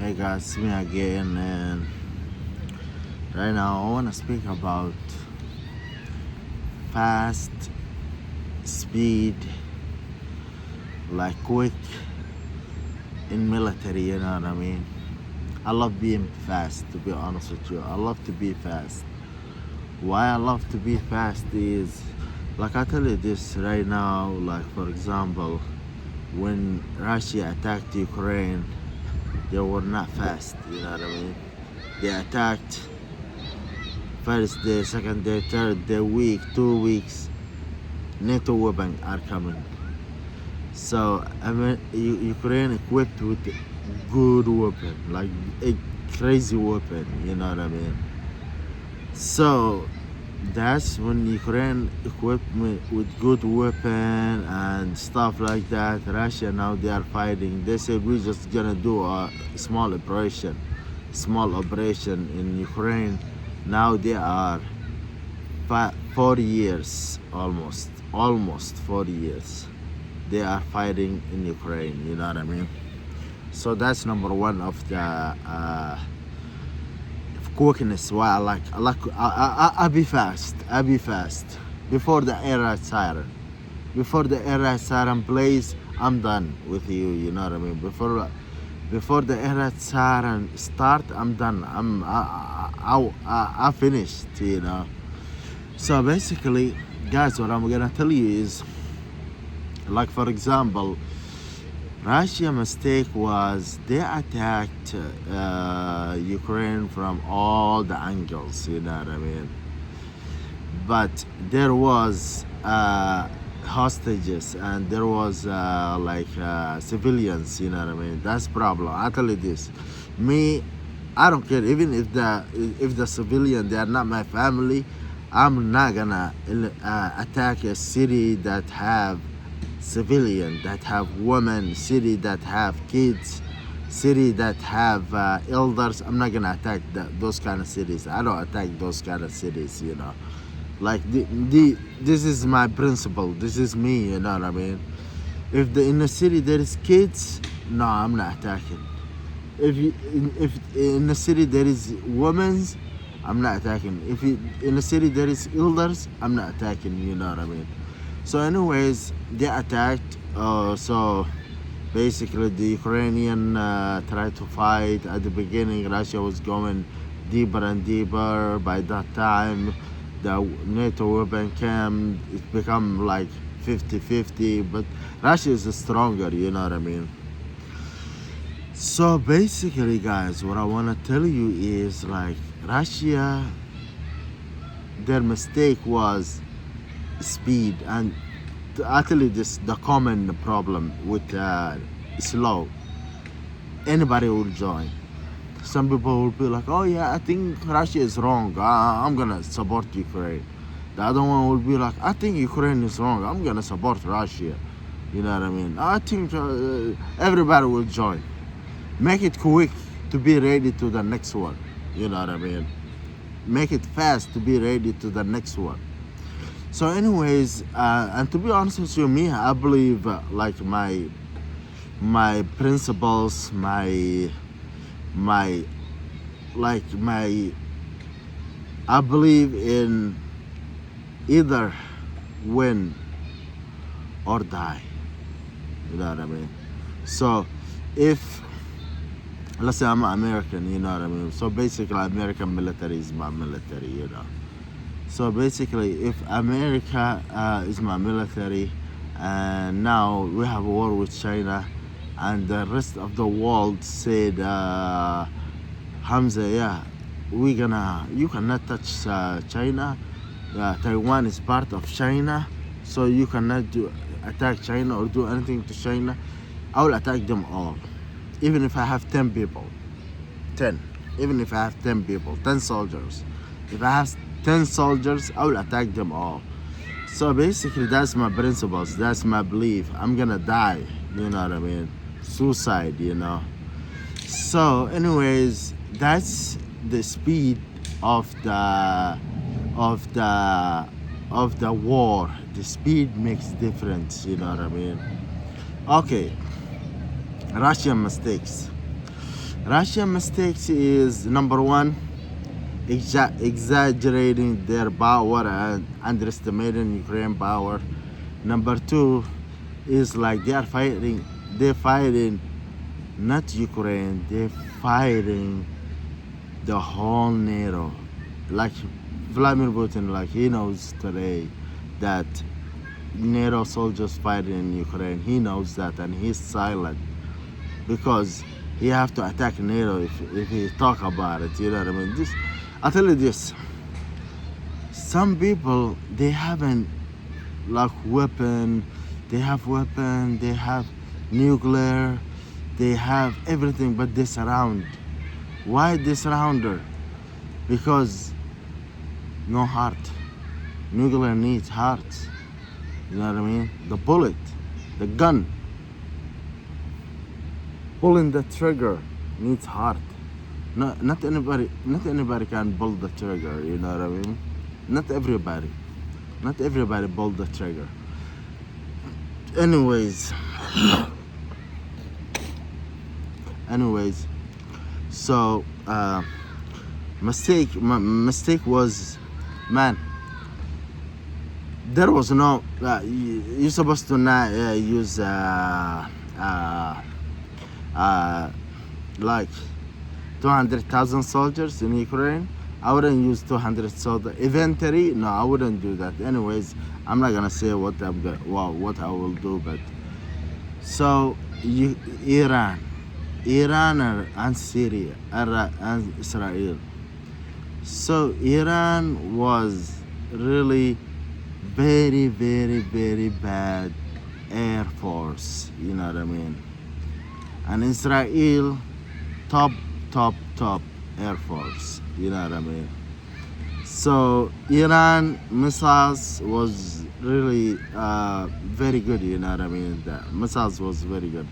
Hey guys, it's me again, and right now I want to speak about fast speed, like quick in military. You know what I mean? I love being fast. To be honest with you, I love to be fast. Why I love to be fast is, like I tell you this right now. Like for example, when Russia attacked Ukraine, they were not fast. You know what I mean? They attacked first day, second day, third day, week, 2 weeks. NATO weapons are coming. So I mean, Ukraine equipped with good weapon, like a crazy weapon. You know what I mean? So that's when Ukraine equipped me with good weapon and stuff like that. Russia now they are fighting. They said we're just gonna do a small operation in Ukraine. Now they are 40 years, almost 40 years. They are fighting in Ukraine. You know what I mean? So that's number one of the quickness. Why I be fast. I be fast before the air siren. Before the air siren plays, I'm done with you. You know what I mean? Before the air siren start, I'm done. I finished. You know. So basically, guys, what I'm gonna tell you is, like for example, Russia mistake was they attacked Ukraine from all the angles, you know what I mean? But there was hostages and there was civilians, you know what I mean? That's problem. I tell you this, me, I don't care even if the civilian they are not my family. I'm not gonna attack a city that have civilian, that have women, city that have kids, city that have elders. I'm not gonna attack those kind of cities. I don't attack those kind of cities, you know. Like this is my principle. This is me, you know what I mean. If in the city there is kids, no, I'm not attacking. If in the city there is women's, I'm not attacking. If in the city there is elders, I'm not attacking. You know what I mean. So, anyways, they attacked. So basically, the Ukrainian tried to fight. At the beginning, Russia was going deeper and deeper. By that time, the NATO weapon came. It become like 50-50. But Russia is stronger. You know what I mean. So basically, guys, what I want to tell you is like Russia, their mistake was speed. And actually this the common problem with slow. Anybody will join. Some people will be like, oh yeah, I think Russia is wrong, I'm gonna support Ukraine. The other one will be like, I think Ukraine is wrong, I'm gonna support Russia. You know what I mean? I think everybody will join. Make it quick to be ready to the next one. You know what I mean? Make it fast to be ready to the next one. So, anyways, and to be honest with you, me, I believe like my principles, my I believe in either win or die. You know what I mean? So, if let's say I'm American, you know what I mean? So basically, American military is my military, you know. So basically, if America is my military, and now we have a war with China, and the rest of the world said, Hamza, yeah, you cannot touch China. Taiwan is part of China, so you cannot attack China or do anything to China. I will attack them all, even if I have 10 people, 10. Even if I have 10 people, 10 soldiers. If I have 10 soldiers, I will attack them all. So basically, that's my principles. That's my belief. I'm gonna die. You know what I mean? Suicide. You know. So, anyways, that's the speed of the war. The speed makes difference. You know what I mean? Okay. Russian mistakes. Russian mistakes is number one, exaggerating their power and underestimating Ukraine power. Number two is like they're fighting not Ukraine, they're fighting the whole NATO. Like Vladimir Putin, like he knows today that NATO soldiers fighting in Ukraine. He knows that, and he's silent because he have to attack NATO if he talk about it. You know what I mean? This, I'll tell you this. Some people they haven't like weapon. They have weapon. They have nuclear. They have everything, but they surround. Why they surround her? Because no heart. Nuclear needs heart. You know what I mean? The bullet, the gun, pulling the trigger needs heart. Not anybody can pull the trigger. You know what I mean? Not everybody pull the trigger. Anyways, so mistake was, man. There was no. You're supposed to not use like 200,000 soldiers in Ukraine. I wouldn't use 200 soldiers. Inventory, no, I wouldn't do that. Anyways, I'm not gonna say what I will do, but so Iran and Syria and Israel. So Iran was really very, very, very bad Air Force. You know what I mean? And Israel, top Air Force. You know what I mean? So Iran missiles was really very good. You know what I mean? The missiles was very good.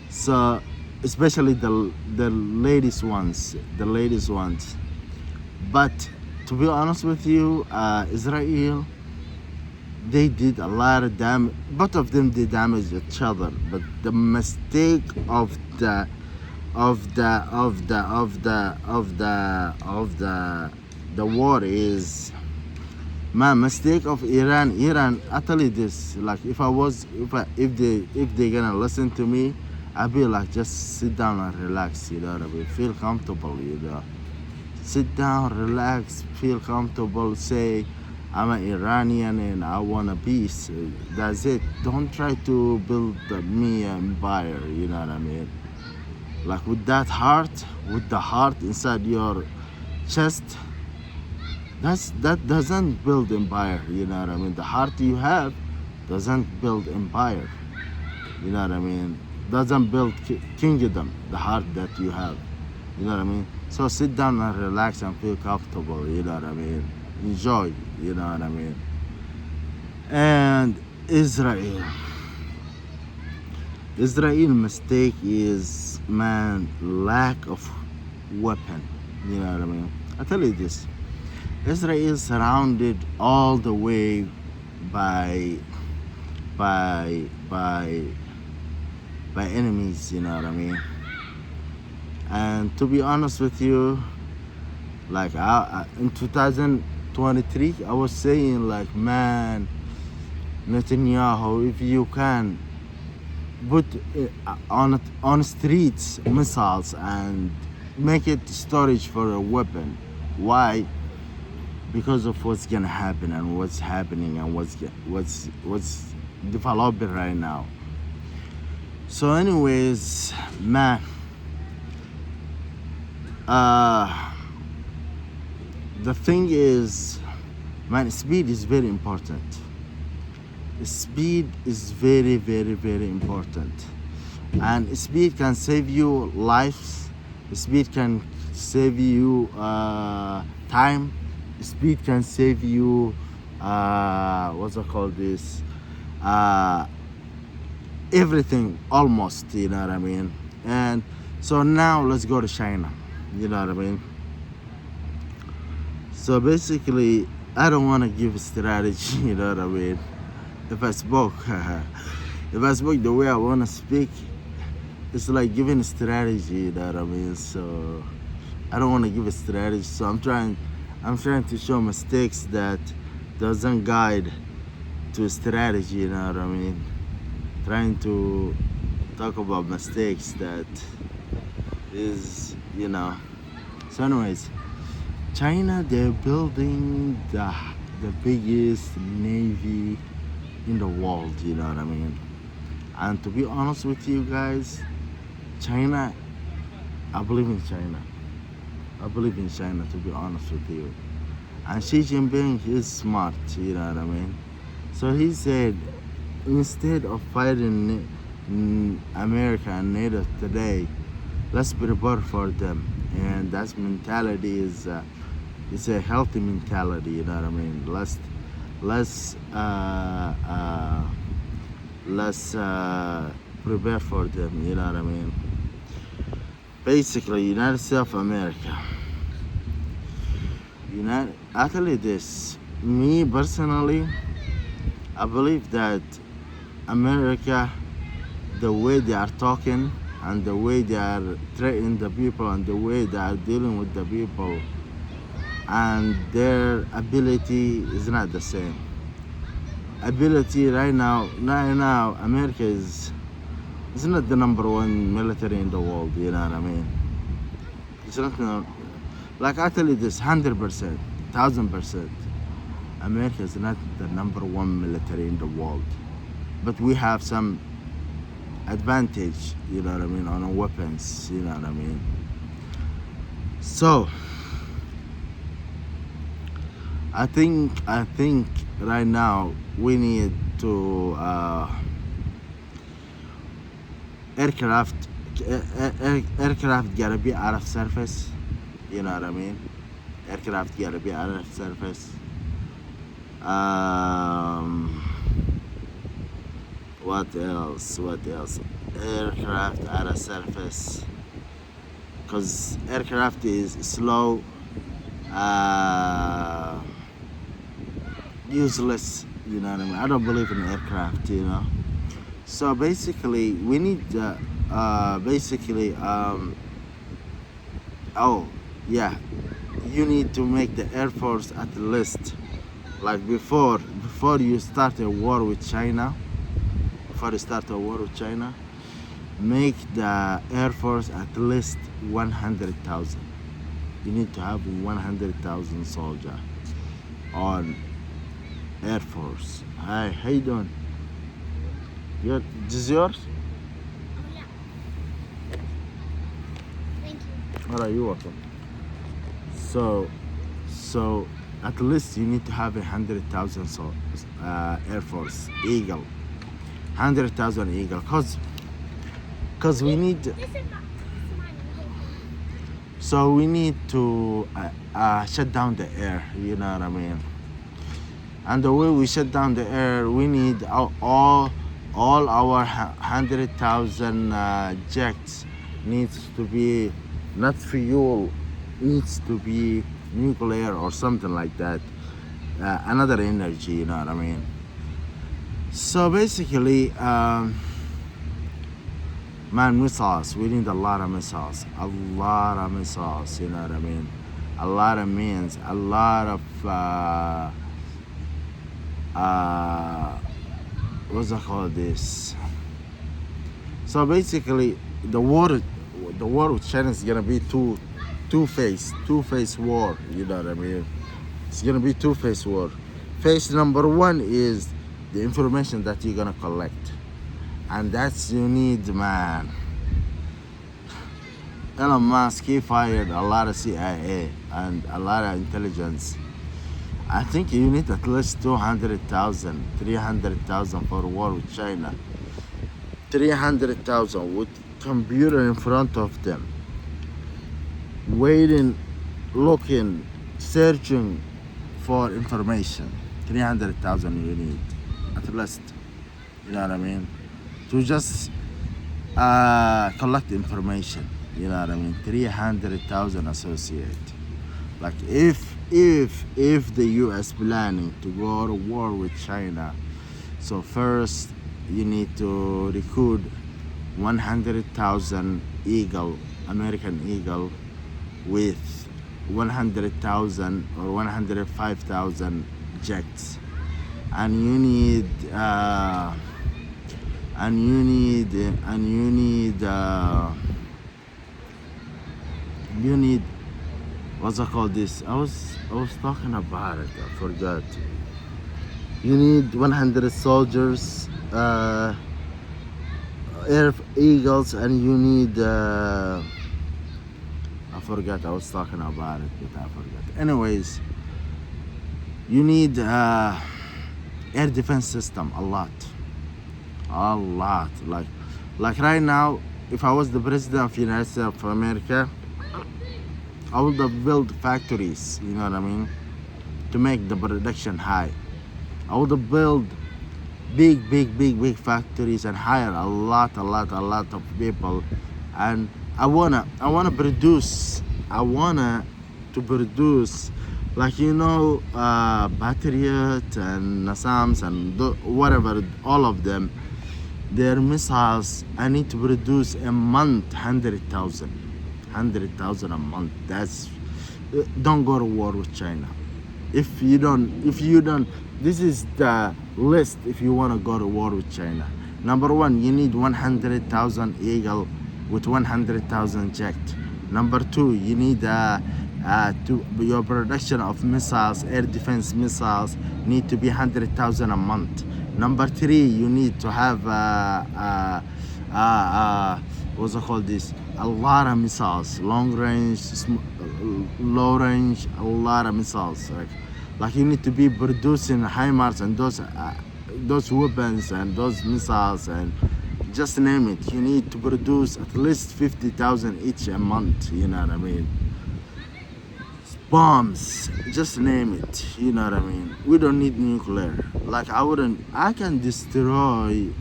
So especially the latest ones. But to be honest with you, Israel, they did a lot of damage. Both of them did damage each other. But the mistake of the war is, man, mistake of Iran. I tell you this, like if they gonna listen to me, I'd be like, just sit down and relax. You know what I mean? Feel comfortable. You know, sit down, relax, feel comfortable. Say, I'm an Iranian and I want a peace. That's it. Don't try to build me an empire. You know what I mean? Like with the heart inside your chest, that doesn't build empire. You know what I mean? The heart you have doesn't build empire. You know what I mean? Doesn't build kingdom. The heart that you have. You know what I mean? So sit down and relax and feel comfortable. You know what I mean? Enjoy. You know what I mean? And Israel mistake is, man, lack of weapon. You know what I mean? I tell you this, Israel is surrounded all the way by enemies. You know what I mean? And to be honest with you, like in 2023, I was saying like, man, Netanyahu, if you can put on streets missiles and make it storage for a weapon. Why? Because of what's gonna happen and what's happening and what's developing right now. So anyways, man, the thing is, man, speed is very important. Speed is very, very, very important. And speed can save you lives. Speed can save you time. Speed can save you, what's it called this? Everything, almost, you know what I mean? And so now let's go to China, you know what I mean? So basically, I don't want to give a strategy, you know what I mean? If I spoke the way I want to speak, it's like giving a strategy, you know what I mean? So I don't want to give a strategy. So I'm trying to show mistakes that doesn't guide to a strategy, you know what I mean? Trying to talk about mistakes that is, So anyways, China, they're building the biggest navy in the world, you know what I mean? And to be honest with you guys, China, I believe in China. I believe in China, to be honest with you. And Xi Jinping, he's smart, you know what I mean? So he said, instead of fighting America and NATO today, let's prepare for them. And that mentality is it's a healthy mentality, you know what I mean? Let's prepare for them, you know what I mean? Basically, United States of America. I tell you this, me personally, I believe that America, the way they are talking and the way they are treating the people and the way they are dealing with the people and their ability is not the same. Ability right now, America is not the number one military in the world, you know what I mean? It's not, like I tell you this, 100%, 1000%. America is not the number one military in the world, but we have some advantage, you know what I mean, on our weapons, you know what I mean. So I think right now we need to aircraft gotta be out of surface, you know what I mean. Aircraft gotta be out of surface. What else? Aircraft out of surface, because aircraft is slow, useless, you know what I mean. I don't believe in aircraft, you know. So basically we need oh yeah, you need to make the Air Force at least, like before you start a war with China, make the Air Force at least 100,000. You need to have 100,000 soldiers on Air Force. Hi, how you doing? Good. This is yours? Oh, yeah. Thank you. All right, you're welcome. So at least you need to have 100,000 Air Force Eagle, 100,000 Eagle, cause we need. This is mine. So we need to shut down the air, you know what I mean? And the way we shut down the air, we need all our 100,000 jets needs to be not fuel, needs to be nuclear or something like that, another energy, you know what I mean? So basically, missiles, we need a lot of missiles, you know what I mean? A lot of means, a lot of what's it called this? So basically, the war with China is gonna be two-phase war, you know what I mean? It's gonna be two-phase war. Phase number one is the information that you're gonna collect, and that's you need, man. Elon Musk, he fired a lot of CIA and a lot of intelligence. I think you need at least 200,000, 300,000 for war with China. 300,000 with computer in front of them, waiting, looking, searching for information. 300,000 you need at least, you know what I mean, to just collect information, you know what I mean. 300,000 associate. Like if the US planning to go to war with China, so first you need to recruit 100,000 eagle, American eagle, with 100,000 or 105,000 jets, and you need and you need and you need what's it called this? I was talking about it. I forgot. You need 100 soldiers, air eagles, and you need I forgot. I was talking about it, but I forgot. Anyways, you need air defense system a lot. Like right now, if I was the president of United States of America, I would have built factories. You know what I mean? To make the production high. I would have built big factories and hire a lot of people, and I wanna produce. I wanna to produce, like Patriot and Nasams and whatever, all of them, their missiles. I need to produce a month 100,000 a month. That's don't go to war with China. If you don't, this is the list. If you want to go to war with China, number one, you need 100,000 eagle with 100,000 jet. Number two, you need your production of missiles, air defense missiles, need to be 100,000 a month. Number three, you need to have what's it called this? A lot of missiles, long range, low range, a lot of missiles. Like you need to be producing HIMARS and those weapons and those missiles, and just name it. You need to produce at least 50,000 each a month. You know what I mean? Bombs, just name it. You know what I mean? We don't need nuclear. Like I can destroy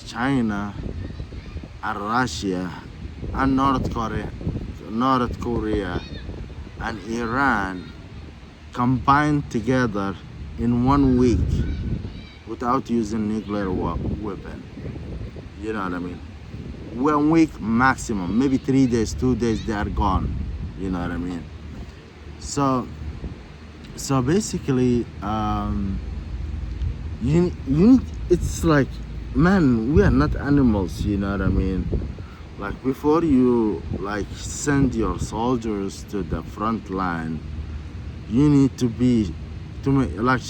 China and Russia and North Korea and Iran combined together in 1 week without using nuclear weapon. You know what I mean? 1 week maximum, maybe 3 days, 2 days, they are gone. You know what I mean? So basically, you need. It's like, man, we are not animals. You know what I mean? Like, before you send your soldiers to the front line, you need to make like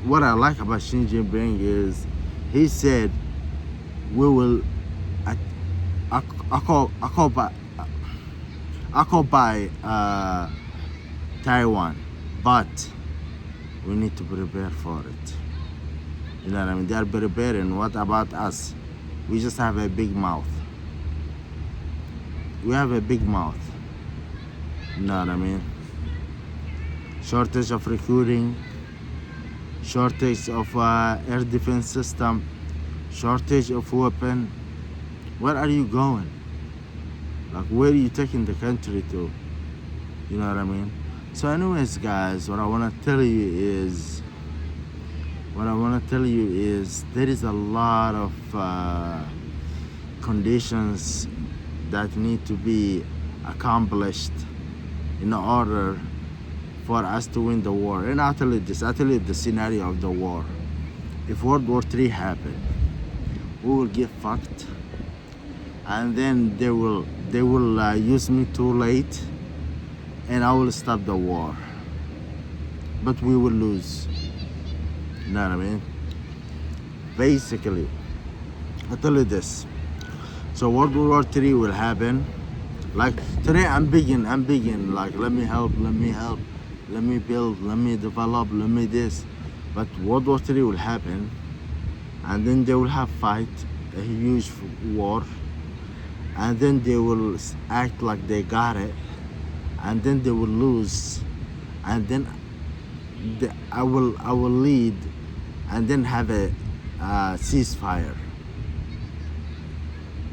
what I like about Xi Jinping is he said we will occupy Taiwan, but we need to prepare for it. You know what I mean? They are preparing. What about us? We just have a big mouth. We have a big mouth. You know what I mean? Shortage of recruiting, shortage of air defense system, shortage of weapon. Where are you going? Like, where are you taking the country to? You know what I mean? So anyways, guys, what I want to tell you is there is a lot of conditions that need to be accomplished in order for us to win the war. And I'll tell you the scenario of the war. If World War III happened, we will get fucked, and then they will use me too late, and I will stop the war. But we will lose. You know what I mean? Basically, I'll tell you this. So World War III will happen. Like today, I'm begging. Like, let me help, let me build, let me develop, let me this. But World War III will happen, and then they will have fight, a huge war, and then they will act like they got it, and then they will lose, and then I will lead, and then have a ceasefire.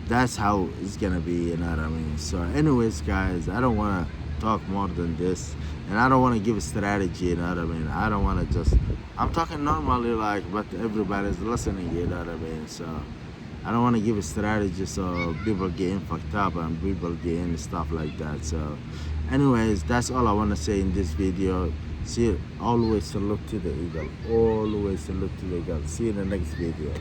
That's how it's gonna be, you know what I mean? So anyways, guys, I don't want to talk more than this, and I don't want to give a strategy, you know what I mean? I don't want to I'm talking normally, like, but everybody's listening, you know what I mean? So I don't want to give a strategy so people getting fucked up and people getting stuff like that. So anyways, that's all I want to say in this video. See, always salute to the eagle. Always salute to the eagle. See you in the next video.